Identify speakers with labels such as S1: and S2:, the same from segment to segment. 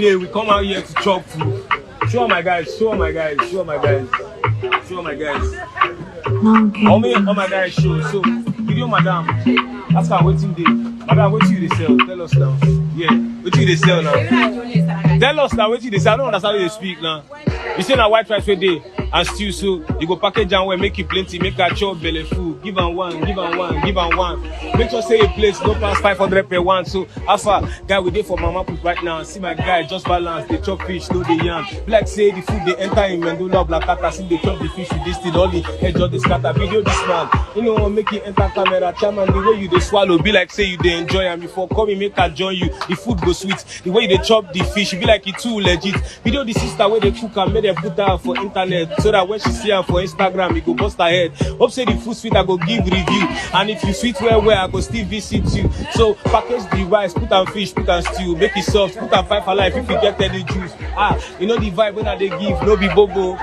S1: day we come out here to chop food. Show my guys, show my guys, show my guys, show my guys. All my guys show. So, video madam. Ask her waiting day. Madam, what you they sell? Tell us now. Yeah, what you they sell now? Tell us now what you they sell. I don't understand how you speak now. You say na white rice wey dey and stew, so you go package am well, make it plenty, make her chop belle full. Give am one, give am one, give am one. Make sure say a place no pass 500 per one. So alpha guy we dey for mama put right now. See my guy just balance, they chop fish, no dey yam. Like say the food they enter in Mendola Blackata, see they chop the fish with this thing, all the head just dey scatter. Video this man, you know make it enter camera. Chairman, the way you dey swallow be like say you dey enjoy am. Before coming make her join you, the food go sweet. The way you dey chop the fish, be like it too legit. Video the sister where they cook am, make them put her for internet, so that when she see her for Instagram, it go bust her head. Hope say the food sweet, I go give review, and if you sweet well, I go still visit you. So package the rice, put on fish, put on stew, make it soft, put on 5 alive if you get any juice. You know the vibe when they give, no be bobo.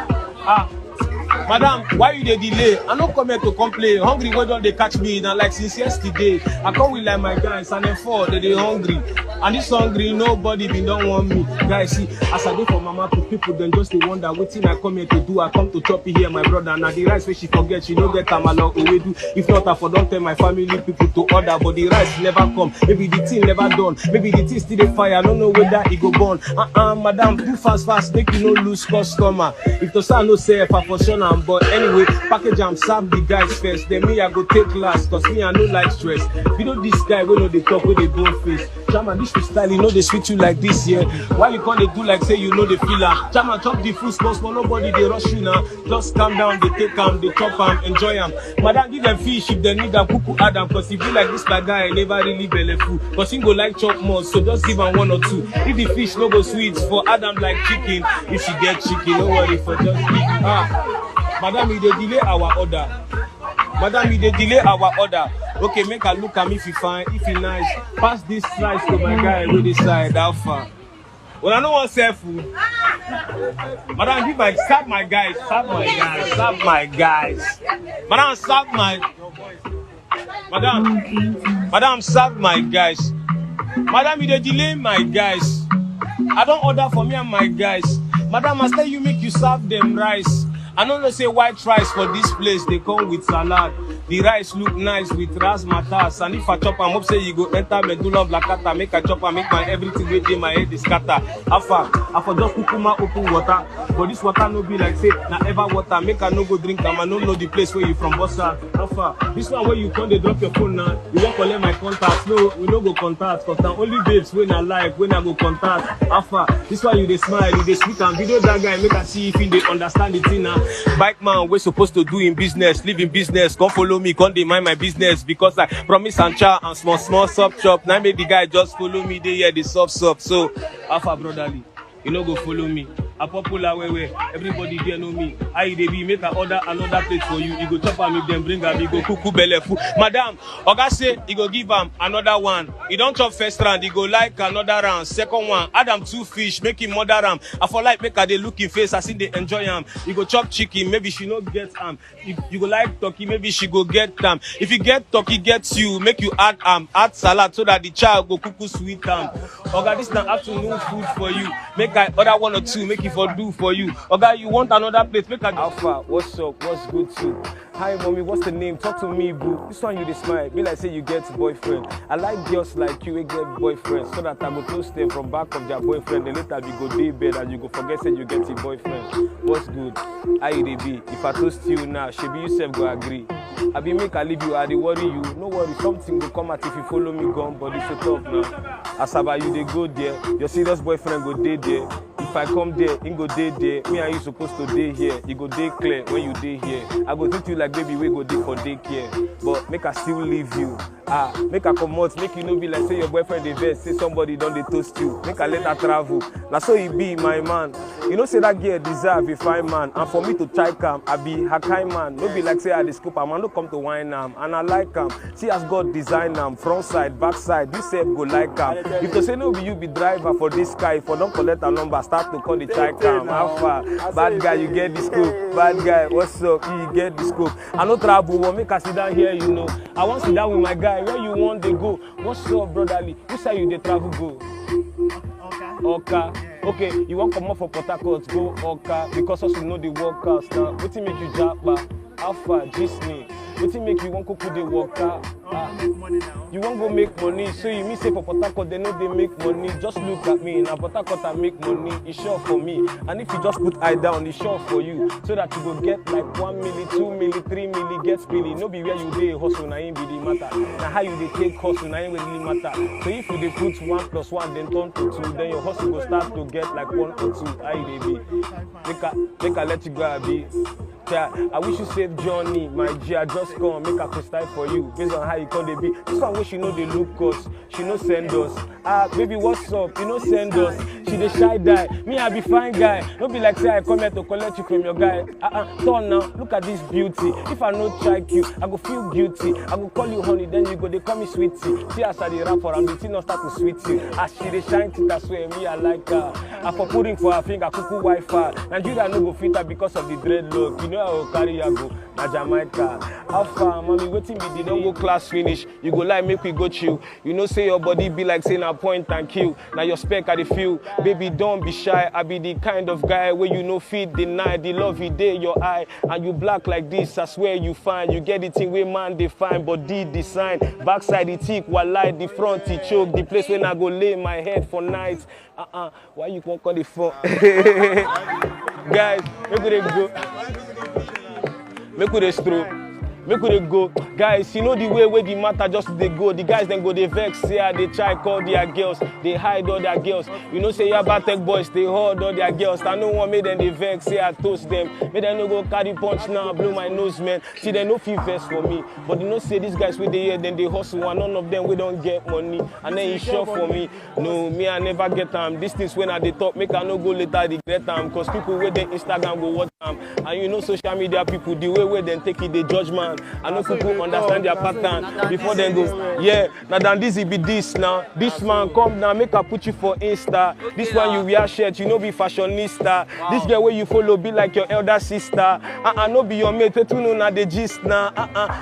S1: Madam, why you dey delay? I no come here to complain. Hungry, why don't they catch me? Now like since yesterday, I come with like my guys and then 4 they hungry. And this hungry, nobody be don't want me. Guys, see, as I do for mama to people, then just they wonder what thing I come here to do. I come to chop it here, my brother. Now the rice where she forget, she no get tamala we do. If not, I for don't tell my family people to order, but the rice never come. Maybe the thing never done. Maybe the thing still dey fire. I don't know whether it go burn. Madam, do fast, make you no lose customer. If the son no say if I for sure now, but anyway, package am serve the guys first. Then me I go take last, cause me I no like stress. You know this guy we know they talk with they don't face. Chairman, this style, you know they sweet you like this here. Why you can't they do like say you know the filler? Chairman, chop the food small, nobody they rush you now. Just calm down, they take them, they chop them, enjoy them. Madam, give them fish if they need them, cuckoo add them. Cause if you like this bad guy, never really belly food. Cause he go like chop more, so just give them 1 or 2. If the fish no go sweet, for Adam like chicken. If she get chicken, no worry for just eat. Madam, you dey delay our order. Madam, you dey delay our order. Okay, make her look at me if you fine, if you nice. Pass this slice to my guy with this side, how far? Well, I don't want to sell food. Madam, give my serve my guys, serve my guys, serve my guys. Madam, serve my Madam, serve my guys. Madam, you dey delay my guys. I don't order for me and my guys. Madam, I tell you make you serve them rice. I don't know say white rice for this place, they come with salad. The rice look nice with razzmatazz. And if I chop, I'm hope say you go enter Medulla Blackata, make a chop and make my everything wait in my head is scatter. I for just kukuma open water. But this water no be like say na ever water. Make I no go drink them. I don't know the place where you from, bossa. This one where you come, they drop your phone now. You won't collect my contacts. No, we no go contact. Cause now only babes when I like, when I go contact. This one you they smile, you they speak and video that guy make I see if they understand the thing now. Bike man, we're supposed to do in business, live in business. Come follow me, come mind my business. Because I promise and chow and small sub shop. Now make the guy just follow me, they hear the soft. So, Alpha brotherly, you know go follow me. A popular way, everybody there know me. I they be make a order another plate for you. You go chop am, if them bring am, you go cuckoo belle food. Madam, Oga say he go give am another one. He don't chop first round, he go like another round. Second one, add am 2 fish, make him mother am. I for like make her they look in face, I see they enjoy am. You go chop chicken, maybe she no get you go like turkey, maybe she go get If you get turkey, gets you, make you add salad so that the child go cuckoo sweet Oga, this na afternoon food for you. Make I order 1 or 2, make it for do for you. Oga, you want another plate? Make a Alpha, what's up? What's good too? Hi mommy, what's the name? Talk to me, boo. This one you dey smile. Be like say you get boyfriend. I like girls like you, get boyfriend. So that I go toast them from back of their boyfriend. Then later you go day bed and you go forget say you get a boyfriend. What's good? How you dey be? If I toast you now, shebi you self go agree. I be make I leave you, I dey worry you. No worry, something will come out if you follow me gone, but it's so tough now. Asaba, you dey go there. Your serious boyfriend go day there. If I come there, he go day there. Me and you supposed to day here. You go day clear when you day here. I go treat you like baby, we go day for daycare. But make I still leave you. Make I come out, make you no be like say your boyfriend dey vex, say somebody don't dey toast you. Make I let her travel. Now so he be my man. You know say that girl deserve a fine man. And for me to try calm, I be her kind man. No be like say I dey scoop am, I no come to wine am. And I like am. See as God design am, front side, back side. You say go like am. If to say no be you be driver for this car, if I don't collect a number, start to call the try calm. How far? Bad guy, you get the scoop. Bad guy, what's up? You get the scoop. I no travel, but make I sit down here, you know. I want to sit down with my guy. Where you want to go? What's up, brotherly? You say you dey travel go.
S2: Okay.
S1: Oka. Okay, you want come up for Port Harcourt, go Oka. Because us we know the workouts now. What make you japa? Alpha, Disney. What make you want to put the worker? You won't go make money, so you mean say for Port Harcourt they know they make money. Just look at me, now Port Harcourt I make money, it's sure for me. And if you just put eye down, it's sure for you. So that you go get like 1 milli, 2 milli, 3 milli, get spilly. No be where you dey hustle, na ain't be the matter. Now how you dey take hustle, na ain't really matter. So if you dey put 1 plus 1, then turn to 2, then your hustle will start to get like 1 or 2. How you dey be? Make I let you go, Abi. Yeah, I wish you safe journey, my G. I just come, make a freestyle for you, based on how you come they be. This one wish you know they look us, she no send us. Baby, what's up? You know send us. She the shy guy, me I be fine guy. Don't be like say I come here to collect you from your guy. Turn now, look at this beauty. If I no check you, I go feel guilty. I go call you honey, then you go they call me sweetie. See as I the rap for, I'm the thing not start to sweet you. As she the shine thing, that's where me I like her. I for putting for her finger, cuckoo Wi-Fi. Nigeria no go fit her because of the dreadlock. You know I will carry her go, na Jamaica. How far, mommy, waiting me, they don't go class finish. You go like, make we go chill. You know say your body be like saying a point and kill. Now your spec I the feel. Baby, don't be shy. I be the kind of guy where you no fit deny the love you day your eye. And you black like this, I swear you fine. You get it in way man they fine, but the design. Backside the tick, while light the front the choke. The place when I go lay my head for nights. Why you won't call the phone? Guys, make we go. Make we stroke. Make we go. Guys, you know the way where the matter just they go. The guys then go they vex, say they try call their girls, they hide all their girls. You know say Yaba Tech boys, they hold all their girls. I no one made them they vex, say I toast them. Made them no go carry punch now, blow my nose, man. See they no feel vex for me. But you know say these guys with the hear, then they hustle and none of them we don't get money. And then it's sure for me. No, me I never get them. This things when I they talk, make I no go later they get them. Cause people with their Instagram go watch them. And you know social media people, the way where they take it, they judgment. I know people understand their pattern before they go. Yeah, now than this it be this now. This man come now, make I put you for Insta. This one you wear shirt, you know be fashionista. This girl where you follow be like your elder sister. No be your mate, you know na the gist now.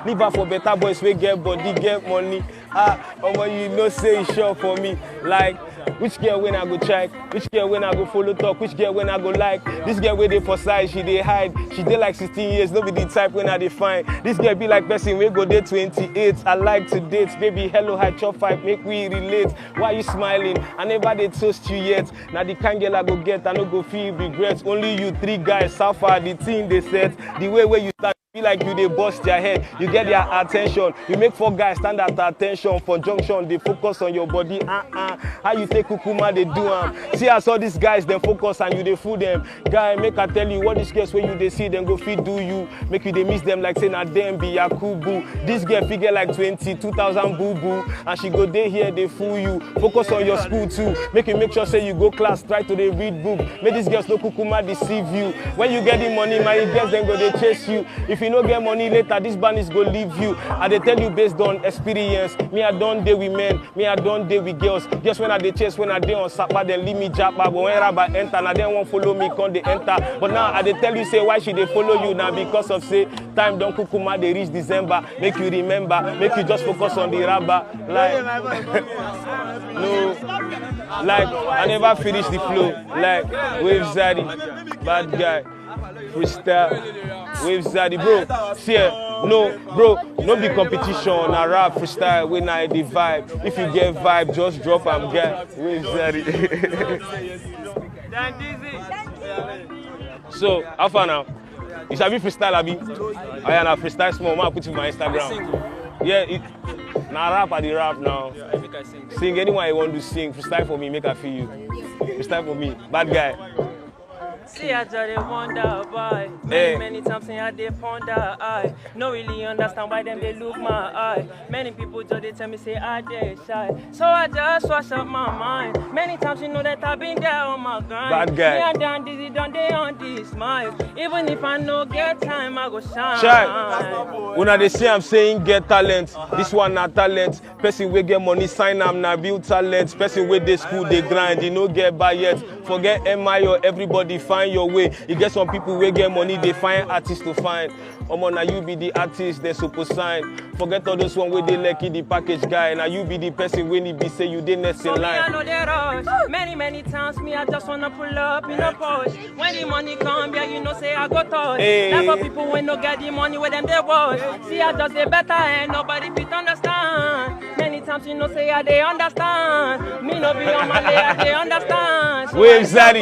S1: Leave her for better boys, we get body, get money. You know say it's sure for me. Like, which girl when I go check, which girl when I go follow talk, which girl when I go like. This girl where they for size, she they hide. She did like 16 years, no be the type when I define. This girl be like person we go day 28. I like to date, baby hello hi chop 5, make we relate. Why you smiling? I never did toast you yet. Now the kind girl I go get, I no go feel regrets. Only you 3 guys, so far the thing they said. The way where you start. Feel like you they bust their head, you get their attention. You make 4 guys stand at attention for junction. They focus on your body. How you take kukuma, they do see I saw these guys, they focus and you they fool them. Guy, make I tell you what this girls when you they see them go feed do you. Make you they miss them like saying na them be Yakubu. This girl figure like 22,000 boo boo, and she go there here they fool you. Focus on your school too. Make you make sure say you go class, try to they read book. Make these girls no kukuma deceive you. When you get the money, my girls then go they chase you. If you no get money later, this band is go leave you. And they tell you based on experience. Me I don't date with men, me I don't date with girls. Just when I they chase, when I they on Sapa, then leave me japa. But when Rabba enter, now they won't follow me, come they enter. But now I they tell you say why should they follow you now? Because of say time don't kukuma they reach December. Make you remember, make you just focus on the rabba. Like no, like I never finish the flow. Like Wave Zaddy, bad guy. Freestyle, Wave Zaddy, bro. See, no, bro, no be competition. I rap freestyle when I the vibe. If you get vibe, just drop and get Wave Zaddy. So, how far now? You shall be freestyle, Abi. I am a freestyle small. Man, put it in my Instagram. Yeah, now rap at the rap now. Sing anyone you want to sing. Freestyle for me, make I feel you. Freestyle for me, bad guy.
S2: See, I just wonder why. Many times I did ponder. I no really understand why them they look my eye. Many people just they tell me say I dey shy. So I just wash up my mind. Many times you know that I've been there on my grind.
S1: Bad guy.
S2: Me and Dan Dizzy done they on this smile. Even if I no get time, I go shine.
S1: Child, when they say I'm saying get talent, this one not talent. Person we get money, sign am na real talent. Person with the school they grind, you no get by yet. Forget MI or everybody find your way. You get some people we get money, they find artists to find. Now you be the artist, they supposed sign. Forget all those one where they lucky the package guy. Now you be the person when he be say you did next in line.
S2: Me, I know they rush. Many times me, I just wanna pull up in a push. When the money come, yeah, you know say I go touch.
S1: Hey.
S2: Like for people when no get the money with them they wash. See I just say better and nobody fit understand. Many times you know say I they understand. Me no be on my way, I they understand. So
S1: Wave Zaddy,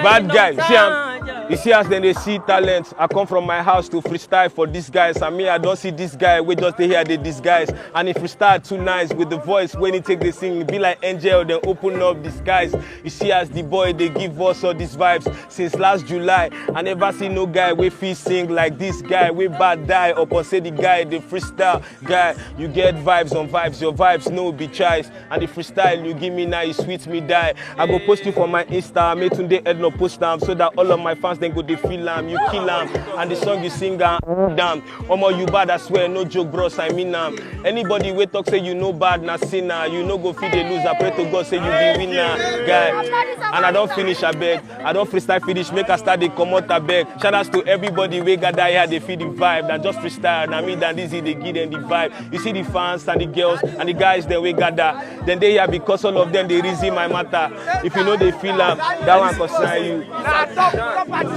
S1: bad guy. You see us then they see talent. I come from my house to freestyle for these guys. And me, I don't see this guy. We just hear the disguise. And if freestyle too nice with the voice, when he take the sing, be like Angel, then open up the skies. You see us the boy, they give us all these vibes. Since last July, I never see no guy we feel sing like this guy. We bad die upon say the guy, the freestyle guy. You get vibes on vibes, your vibes no be choice. And the freestyle you give me now, you sweet me die. I go post you for my Insta, I made today head no post them so that all of my fans then go they feel you kill and the song you sing damn. Omo you bad I swear no joke bros I mean anybody we talk say you know bad na sinner you no go feed the loser pray to God say you be winner guy and I don't finish I beg I don't freestyle finish make I start the come out I beg shout outs to everybody we gather here they feel the vibe and just freestyle na me than this they give them the vibe you see the fans and the girls and the guys then we gather then they here because all of them they reason my matter if you know they feel that one concern you.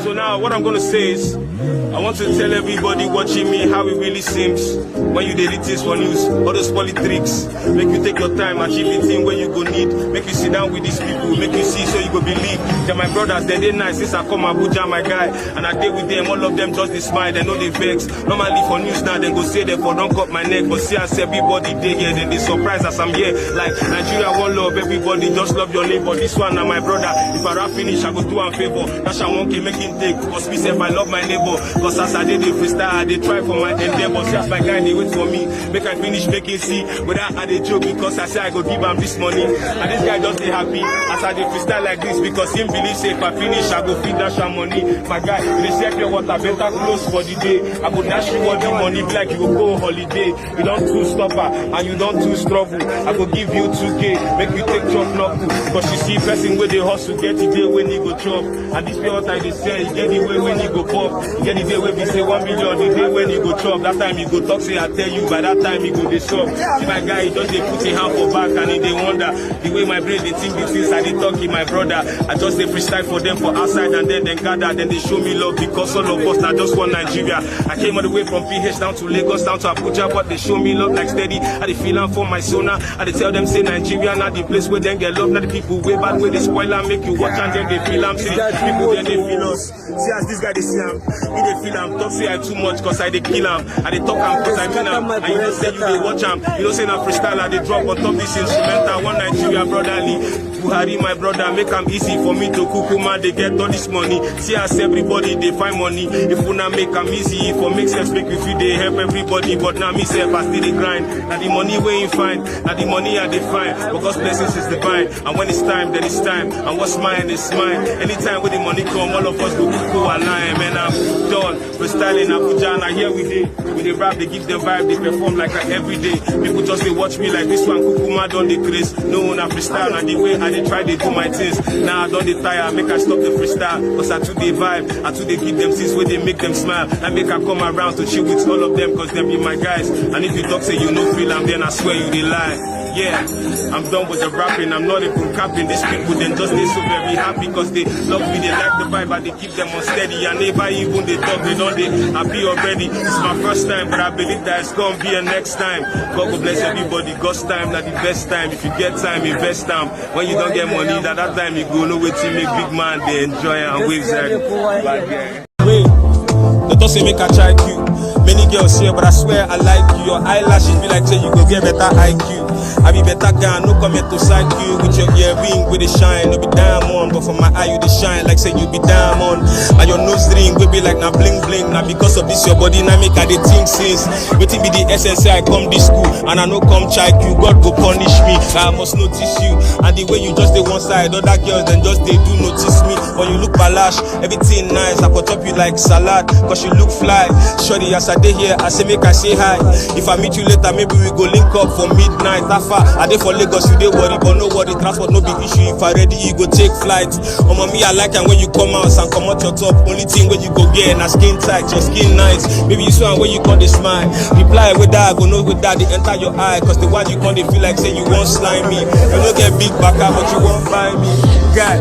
S1: So now what I'm gonna say is, I want to tell everybody watching me how it really seems when you did this for news, all those politics. Make you take your time, achieve the thing where you go need. Make you sit down with these people, make you see so you go believe. They're my brothers, they're nice. Since I come Abuja, my guy, and I deal with them, all of them just they smile, they know they vex. Normally for news now, they go say they for don't cut my neck, but see as everybody they here, then they surprise as I'm here. Like Nigeria one love, everybody just love your neighbor. This one now my brother, if I rap finish, I go do am favor. That's I won't make him take. Cause me self I love my neighbor. Cause as I did the freestyle, they try for my endeavor. See as my guy they wait for me. Make I finish making see. Without I they joke because I say I go give him this money. And this guy just they happy as I did freestyle like this because him believe say if I finish I go feed that money. My guy, they say pure water better close for the day. I go dash you all the money be like you go go holiday. You don't too stopper and you don't too struggle. I go give you 2K, make you take chop knuckle. Cause you see person where they hustle get the day when you go chop. And this pure water they say you get the way when you go pop. You get the day when we say 1 million, the day when you go chop. That time you go talk say I tell you by that time you go they shop. See my guy, he just they put his hand for back and he they wonder the way my brain they think the things I they talking my brother. I just they freestyle for them for outside and then gather, then they show me love because all of us not just one Nigeria. I came all the way from PH down to Lagos, down to Abuja, but they show me love like steady. I they feel am for my sona. I they tell them say Nigeria not the place where they get love, not the people way bad where they spoil and make you watch and then they feel am. See people then they feel us. See as this guy they see am, he they feel am. Talk say I too much cause I they kill am. I they talk am cause I mean am. And you know say you they watch am. You know say na freestyle I they drop on top this instrumental. One Nigeria brotherly. Buhari my brother make am easy for me to kukuma. They get all this money. See as everybody they find money. If we not make am easy, if we make sense make we feel they help everybody. But now me self I still they grind. Now the money where you find, now the money I they find. Because blessings is divine. And when it's time, then it's time. And what's mine is mine. Anytime when the money come, all of us go align. Man, I'm done. We're styling Abuja and I hear with it. When they rap, they give them vibe, they perform like every day. People just they watch me like this one. Kukuma don't decrease. No one I freestyle and the way I they try they do my things. Now I don't they tire, make I stop the freestyle. Cause I too they vibe, I too they give them things where they make them smile. I make I come around to chill with all of them cause them be my guys. And if you talk say you no feel I'm then I swear you they lie. Yeah, I'm done with the rapping, I'm not even capping. These people then just they so very happy cause they love me, they like the vibe and they keep them on steady. And never even they talk, they don't they happy already. It's my first time but I believe that it's gonna be a next time. God will bless everybody, God's time, not the best time. If you get time, invest time. When you don't get money, that time you go no way to make big man, they enjoy and waves like wait, the toss say make a try you. Many girls here, but I swear I like you. Your eyelashes be like say you go get better IQ. I be better guy, no comment to side you. With your earring, with the shine, no be diamond. But for my eye, you the shine like say you be diamond. And your nose ring will be like na bling bling. Now because of this, your body now make I the think since. Waiting be the essence, I come this school. And I no come check you, God go punish me. I must notice you. And the way you just the one side, other girls then just they do notice me. When you look balash, everything nice. I put up you like salad, cause you look fly. Shorty, as I day here, I say make I say hi. If I meet you later, maybe we go link up for midnight. I dey for Lagos, you dey worry, but no worry, transport no big issue. If I ready, you go take flight. Oh mommy, I like and when you come out and come out your top. Only thing when you go get na skin tight, your skin nice. Maybe you swan when you come dey smile. Reply with that, go know with that, they enter your eye. Cause the one you come dey feel like say you won't slime me. You don't get big backer, but you won't buy me. Guy,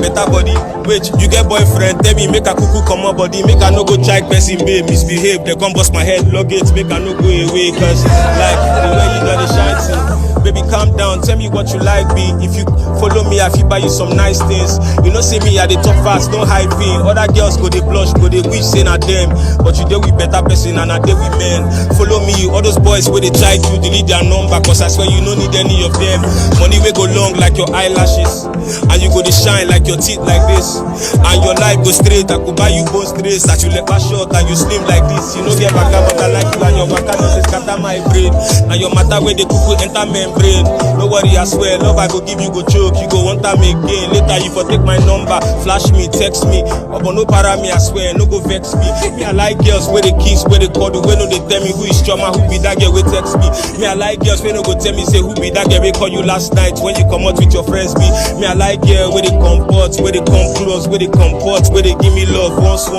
S1: better body. Wait, you get boyfriend, tell me make a cuckoo come on body. Make a no go check person, babe, misbehave. They come bust my head, luggage, make a no go away. Cause like the way you got the shine to. Baby, calm down, tell me what you like me. If you follow me, I feel buy you some nice things. You know, see me at the top fast, no hyping. Other girls go they blush, go they wish say na them. But you deal with better person and I deal with men. Follow me, all those boys where they try to delete their number. Cause I swear you don't need any of them. Money will go long like your eyelashes. And you go to shine like your teeth like this. And your life go straight, I could buy you both straight. That you never short and you slim like this. You know get back but I like you and your waka no say scatter my brain. And your matter where they cuckoo enter membrane. No worry, I swear, love I go give you go choke. You go want time again. Later you for take my number, flash me, text me. But no para me, I swear, no go vex me. Me I like girls where they kiss, where they cuddle, where no they tell me who is trauma, who be that girl where text me. Me I like girls where no go tell me say who be that girl where call you last night when you come out with your friends me. Me I like girl where they comport, where they come close, where they comport, where they give me love once.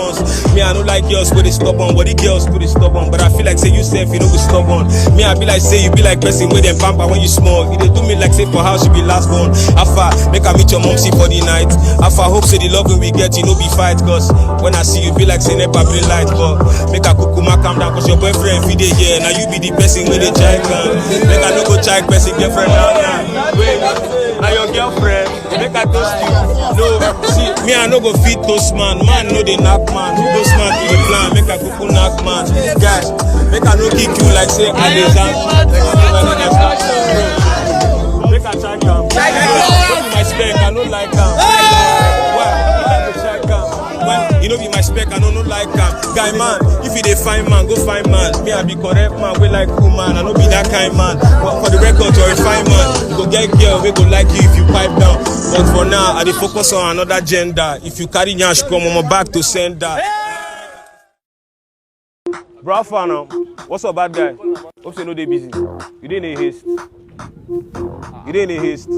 S1: Me I don't like girls where they stubborn, but the girls too they stubborn. But I feel like say you self you don't go stubborn. Me I be like say you be like person where them pamper when you small. You they do me like say for house you be last born. Afa make I meet your mom see for the night. Afa hope say the love we get you know be fight. Cause when I see you be like say never be light. But make a kukuma calm down cause your boyfriend feed it here. Now you be the person with the child can. Make I no go child person girlfriend now. Wait, now your girlfriend make I toast you. No, see me I no go feed toast man. Man no they knock man. Toast man to the plan. Make a kuku knock man. Guys, make I no kick you like say I dey jam. Make a check am. My spec, I don't like am. Why? Check am. Well, you know be my spec, I don't like am. Guy man, if you dey find man, go find man. Me I be correct man, we like cool man. I don't be that kind man. But for the record, to refine man, you go get girl, we go like you if you pipe down. But for now, I dey focus on another gender. If you carry nyash come, I'm back to send that. Bro, for now, what's up, bad guy? Hope you know they busy. You didn't need haste. You didn't need haste.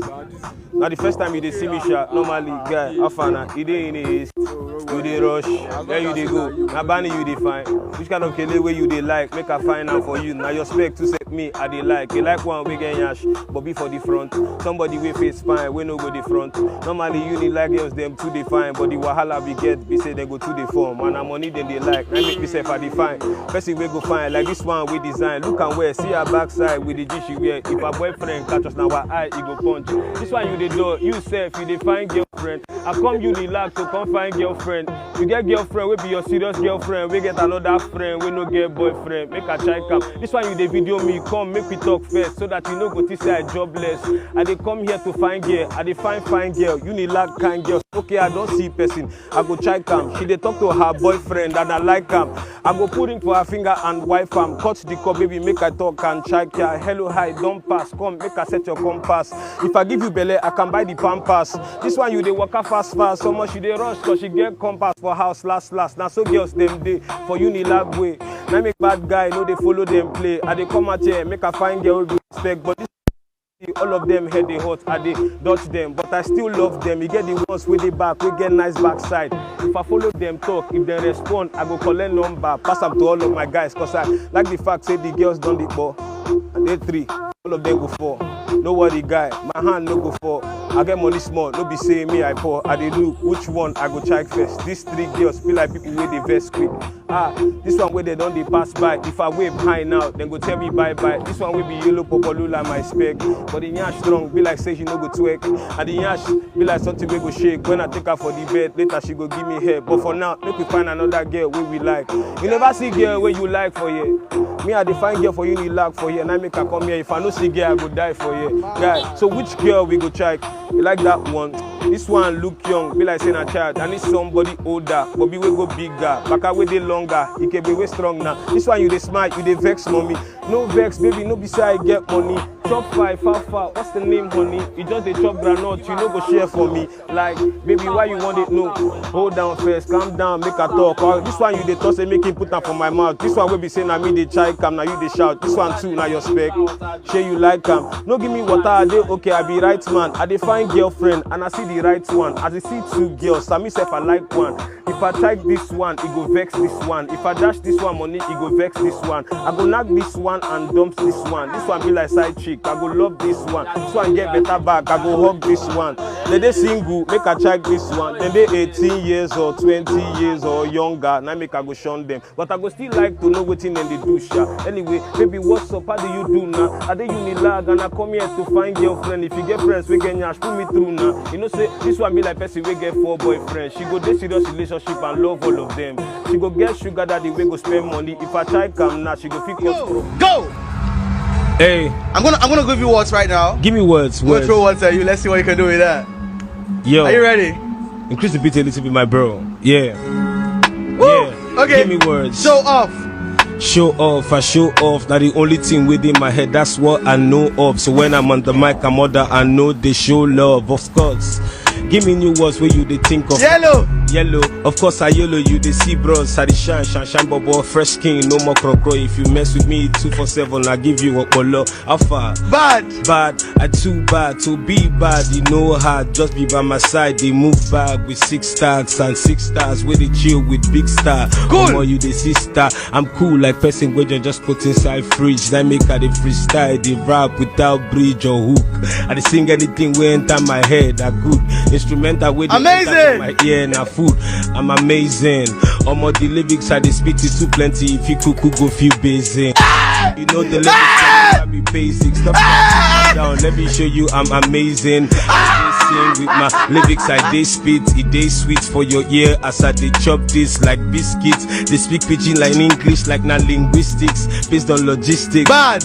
S1: Now the first time you did see me shot, normally, guy, Afana, you didn't need haste. You did rush, where you did go. Now Bani you did fine. Which kind of kele way you did like, make a find out for you. Now your spec to set me, I did like. You like one we get yash, but be for the front. Somebody we face fine, we no go the front. Normally you need like girls, them too they fine. But the wahala we get, we say they go to the form. And I'm money then they like, I make me say for the fine. First we go fine, like this one we design. Look and wear, see her backside with the G she wear. If a boyfriend catch us now our eye, he go punch. This one you the door, you self, you dey find girlfriend. I come you relax, so come find girlfriend. You get girlfriend, we be your serious girlfriend. We get another friend, we no get boyfriend. Make a check up. This one you dey video me, come make we talk first, so that you know go to say I jobless. I dey come here to find girl, I dey find girl. You need like kind girl. Okay, I don't see person. I go check am. She dey talk to her boyfriend and I like am. I go put ring for her finger and wife am. Cut the call, baby, make I talk and check her. Hello, hi, don't pass. Come, make I set your compass. If I give you belly, I can buy the pampers. This one you dey walk fast. So much you dey rush, cause she get compass for house last. Now so girls them day for Unilag way. Now make bad guy, no they follow them play. I dey come out here, make a fine girl with respect. But this all of them head they hot, I dey dodge them. But I still love them. You get the ones with the back, we get nice backside. If I follow them talk, if they respond, I go collect number. Pass them to all of my guys, cause I like the fact say the girls done the ball. And they 3, all of them go 4. No worry guy, my hand no go 4. I get money small, no be say me I pour. I dey look which one I go check first. These 3 girls feel like people with the vest quick. This one where they don't they pass by. If I wave high now, then go tell me bye bye. This one will be yellow popolu like my spec. But the yash strong, be like say she no go twerk. And the yash be like something we go shake. When I take her for the bed, later she go give me head. But for now, make we find another girl where we like. You never see girl where you like for you. Me I define girl for you need like for you. And I make her come here. If I no see girl, I go die for you. Guy, so which girl we go check? You like that one? This one look young, be like saying a child. I need somebody older, but be we go bigger. Baka way they longer, it can be way strong now. This one you they smart, you they vex mommy. No vex, baby, no be say I get money. Chop 5, far, what's the name, honey? You just they chop granite, you no go share for me. Like, baby, why you want it? No, hold down first, calm down, make a talk. This one you they toss and make him put up for my mouth. This one will be saying, I me they chai cam, now you they shout. This one too, now your spec. Share you like cam. No give me water, I dey okay, I be right man. I dey find girlfriend and I see the right one. As I see two girls, I myself I like one. If I type this one, it go vex this one. If I dash this one money, it go vex this one. I go knock this one and dump this one. This one be like side chick. I go love this one. This one get better back. I go hug this one. Then they single, make I check this one. Then they 18 years or 20 years or younger. Now make I go shun them. But I go still like to know what in they do, sha. Anyway, baby, what's up? How do you do now? Are they unilag and I come here to find girlfriend? If you get friends, we can nyash, put me through now. You know, say this one be like person we get 4 boyfriends. She go this serious relationship and love all of them. She go get sugar daddy, we go spend money. If I try come now, she go pick us.
S3: Go!
S1: Hey,
S3: I'm gonna give you words right now.
S1: give me words.
S3: I'm gonna throw words at you. Let's see what you can do with that.
S1: Yo,
S3: Are you ready?
S1: increase the beat a little bit, my bro. Yeah.
S3: Woo!
S1: Yeah.
S3: Okay.
S1: Give me words.
S3: Show off.
S1: Show off, I show off. Now the only thing within my head, that's what I know of. So when I'm on the mic, I'm other, I know they show love, of course. Give me new words where you they think of.
S3: Yellow.
S1: Yellow, of course I yellow you, they see bros, I shine, bobo, fresh king, no more crocro. If you mess with me, 247, I give you a color. Alpha, bad, I too bad, to be bad, you know how, just be by my side, they move back with 6 stars and 6 stars, where they chill with big star.
S3: Cool.
S1: More you the sister, I'm cool like person where you just put inside fridge, then make her the freestyle, they rap without bridge or hook. I dey sing anything where enter my head, I good, instrumental with
S3: amazing.
S1: my ear, now food, I'm amazing. The lyrics I they spit is too plenty. If you could go feel busy. You know the lyrics I be basic. Stop down. Let me show you I'm amazing. I sing with my lyrics I they spit. It they sweet for your ear as I they chop this like biscuits. They speak pidgin like English like not linguistics based on logistics.
S3: Bad.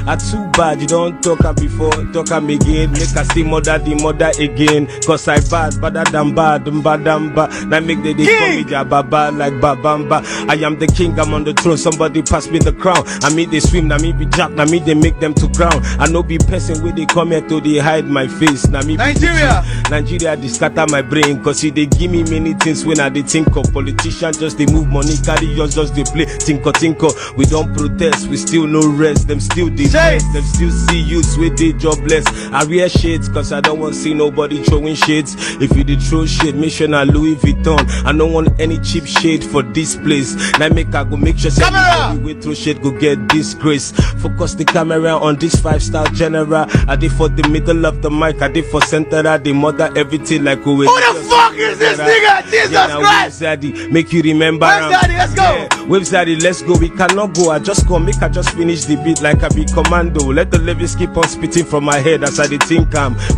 S1: I too bad. You don't talk am before, talk am again. Make I see mother the mother again. Cause I bad, badder than bad, Now make they call me Jababa like Babamba. I am the king, I'm on the throne. Somebody pass me the crown. I mean they swim, now me be jack, now me they make them to ground. I know be person where they come here to they hide my face. Now me Nigeria they scatter my brain. Cause see they give me many things when I they think of. Politicians just they move money, carry yours just they play. Tinko. We don't protest, we still no rest. Them still they rest, them still see youths with they jobless. I wear shades cause I don't want to see nobody throwing shades. If you did throw shade, make sure na Louis Vuitton. I don't want any cheap shade for this place. Now make I go make sure everybody we throw shade go get disgrace. Focus the camera on this 5-star general. I did for the middle of the mic, I did for center, the mother everything like who
S3: the fuck is this nigga? Jesus Christ!
S1: Zaddy, make you remember.
S3: Zaddy, let's go.
S1: Wave Zaddy, let's go. We cannot go. I just come, make I just finish the beat like I be commando. Let the lyrics keep on spitting from my head as I they think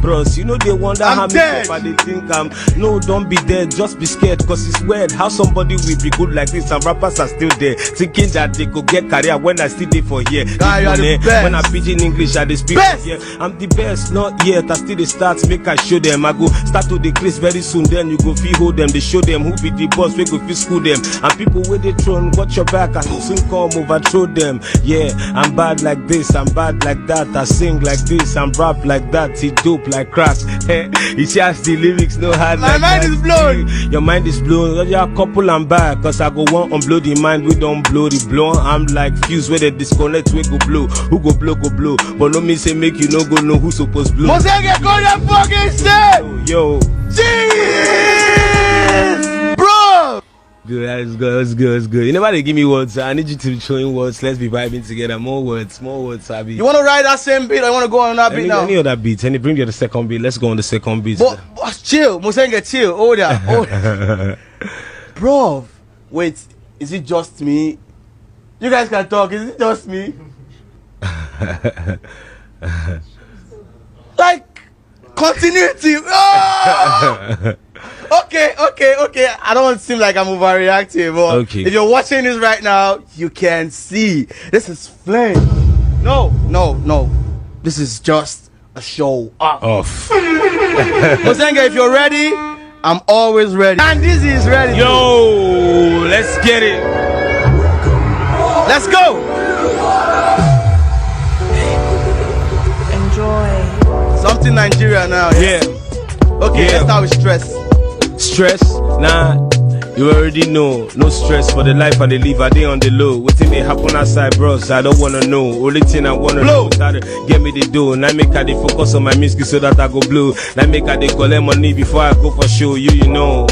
S1: bros, you know they wonder how many people they think no, don't be dead, just be scared. Cause it's weird how somebody will be good like this and rappers are still there thinking that they could get career when I still there for here. When I pitch in English I they speak here. I'm the best, not yet. I still they start, make I show them. I go start to decrease very soon. Then you go feel hold them. They show them who be the boss. We go feel school them. And people where they throne, watch your back and soon come overthrow them. Yeah, I'm bad like this, I'm bad like that. I sing like this, I'm rap like that. He dope like crack. It's just the lyrics no hard.
S3: My mind is blown.
S1: Your mind is blown. You're a couple I'm back. Cause I go one on blow the mind. We don't blow the blow. I'm like fuse where they disconnect. We go blow. Who go blow, go blow. But no me say make you no go know who supposed blow.
S3: Mosenge, go that fucking shit.
S1: Yo.
S3: Jeez, bro.
S1: Good, that's good. You never they give me words. I need you to be showing words. Let's be vibing together. More words, Abi.
S3: You want to ride that same beat or you want to go on that beat now?
S1: Any other beat. Any bring you the second beat. Let's go on the second beat.
S3: But chill, Mosenge, chill. Hold that. Bro, wait. is it just me? You guys can talk. Is it just me? Like continuity. Oh! Okay. I don't want to seem like I'm overreacting, but
S1: Okay.
S3: if you're watching this right now, you can see this is flame. No. This is just a show off. Mosenga, if you're ready, I'm always ready. And this is ready.
S1: Yo, let's get it.
S3: Let's go.
S2: Enjoy.
S3: Something Nigeria now.
S1: Yeah.
S3: Okay,
S1: Yeah.
S3: let's start with stress.
S1: Stress? Nah, you already know. No stress for the life I dey live. I dey on the low. Wetin dey happen outside, bros? I don't wanna know. Only thing I wanna know is how to get me the dough. Now make I dey focus on my music so that I go blow. Now make I dey collect money before I go for show. You know,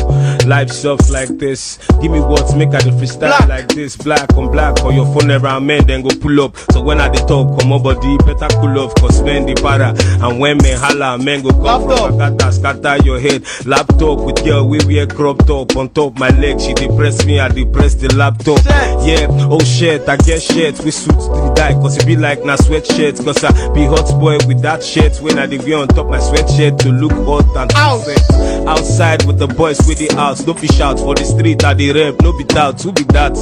S1: life sucks like this. Give me what make I dey freestyle
S3: Black.
S1: like this. Black on black for your phone around men, then go pull up. So when I dey talk, come on body, better cool off. Cause men dey para. And when men holla, men go come
S3: Laptop.
S1: from Akata, scatter your head. Laptop with girl, we wear crop top on top my leg. She depress me, I depress the laptop.
S3: Shit.
S1: Yeah, oh shit, I get shit. We suit to die, cause it be like na sweatshirt. Cause I be hot boy with that shit. When I dey wear on top my sweatshirt to look hot and
S3: Ouch.
S1: perfect. Outside with the boys with the house. No fish out for the street at the rep. No be doubt, who be that?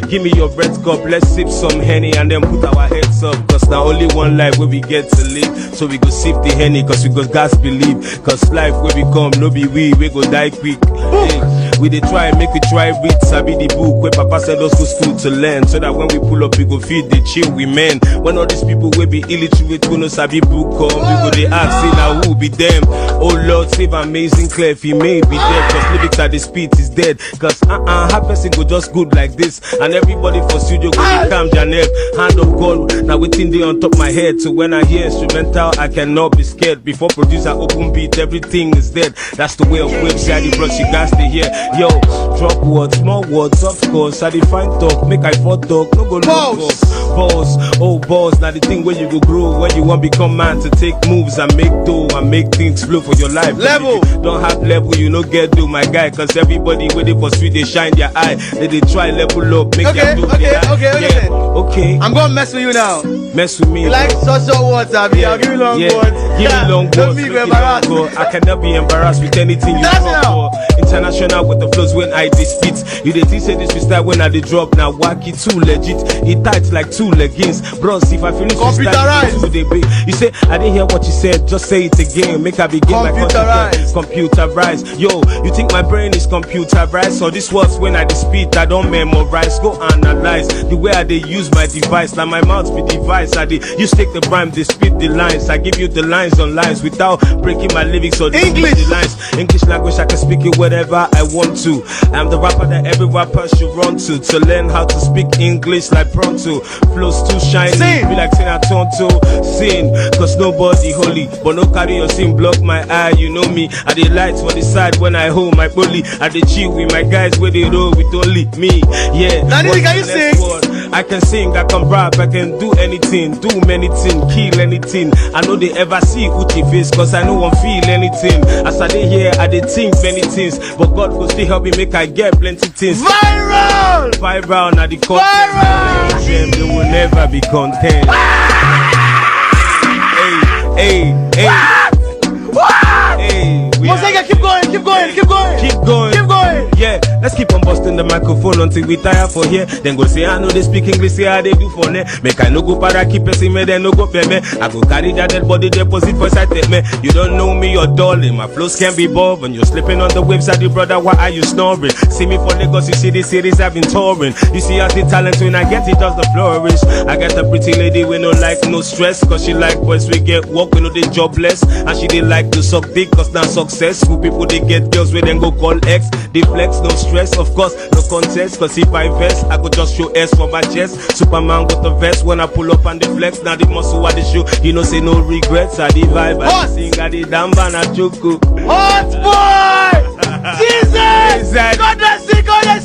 S1: Give me your bread cup, let's sip some Henny and then put our heads up. Cause now only one life where we get to live. So we go sip the Henny cause we go gas believe. Cause life where we come, no be we go die quick. Hey, we dey try, make we try read sabi the book where Papa send us to school to learn. So that when we pull up, we go feed the chill we men. When all these people will be illiterate, we no sabi book come. We go they ask, say now who be them? Oh Lord, save amazing clear if he may be dead. Cause lyrics at the speed is dead. Cause half person go just good like this. And everybody for studio go dey calm their neck. Hand of God, now waiting there on top my head. So when I hear instrumental, I cannot be scared. Before producer open beat, everything is dead. That's the way of website, the brush you guys to hear. Yo, drop words, small words, of course. I define talk, make I for talk, no go look
S3: Boss.
S1: Boss, oh boss, now the thing where you go grow, when you want become man to take moves and make dough and make things flow for your life.
S3: Level.
S1: If you don't have level, you no get do my guy. Cause everybody waiting for sweet, they shine their eye. They try level up, make
S3: Okay,
S1: them do
S3: okay,
S1: their
S3: okay,
S1: eye.
S3: okay.
S1: Okay,
S3: I'm gonna mess with you now.
S1: mess with me.
S3: You like short words, Abby? I'll give you long words.
S1: Give me long
S3: Don't
S1: words.
S3: be
S1: make it
S3: embarrassed.
S1: long word. I cannot be embarrassed with anything you
S3: International.
S1: talk for. International with the flows when I dey spit. You dey think say this freestyle when I dey drop. Now wacky too legit. It tight like two leggings. Bros, if I finish
S3: Computerized.
S1: freestyle, you dey you say I didn't hear what you said. Just say it again. Make I begin my
S3: Computerized.
S1: Computerized. Yo, you think my brain is computerized? So this words when I dey spit, I don't memorize. Go analyze the way I dey use my device. Now my mouth be device. I dey you take the rhyme, they spit the lines. I give you the lines on lines without breaking my lyrics or
S3: English.
S1: the lines. English language, I can speak it wherever I want to. I'm the rapper that every rapper should run to learn how to speak English like pronto. Flows too shiny,
S3: Sing.
S1: be like Tina Tonto. Sing, cause nobody holy, but no carry your sin block my eye. You know me, I dey lights for the side when I hold my bully. I dey chill with my guys where they roll with only me. Yeah.
S3: Danny,
S1: what's
S3: can you
S1: the next
S3: sing?
S1: word? I can sing, I can rap, I can do anything, do many things, kill anything. I know they ever see Uchi face, cause I know I'm feel anything. As I dey here, I dey think many things, but God will still help me make I get plenty things.
S3: Viral!
S1: Viral, now the content.
S3: Viral!
S1: Them, they will never be content. Hey, hey, hey. Hey, we are-
S3: Mosenga, keep going, keep going, keep going.
S1: Keep going.
S3: Keep going.
S1: Yeah, let's keep on busting the microphone until we tire for here. Then go say I know they speak English, say how they do for ne. Make I no go para keep person me, then no go pay me. I go carry that dead body deposit for side take me. You don't know me, you're darling. My flows can be bored when you're sleeping on the website, brother. Why are you snoring? See me for Lagos, you see the series I've been touring. You see as the talent when I get it does the flourish. I got a pretty lady we no like no stress, cause she like boys we get work, we know they jobless. And she did like to suck dick, cause now successful people they get girls where then go call X. They flex, no stress, of course, no contest. Cause if I vest, I go just show S for my chest. Superman with the vest when I pull up and the flex. Now the muscle at the show, you know say no regrets. I the vibe, I
S3: Hot.
S1: the sing, I the damba, I choco.
S3: Hot boy! Jesus!
S1: Exactly.
S3: God bless you, God bless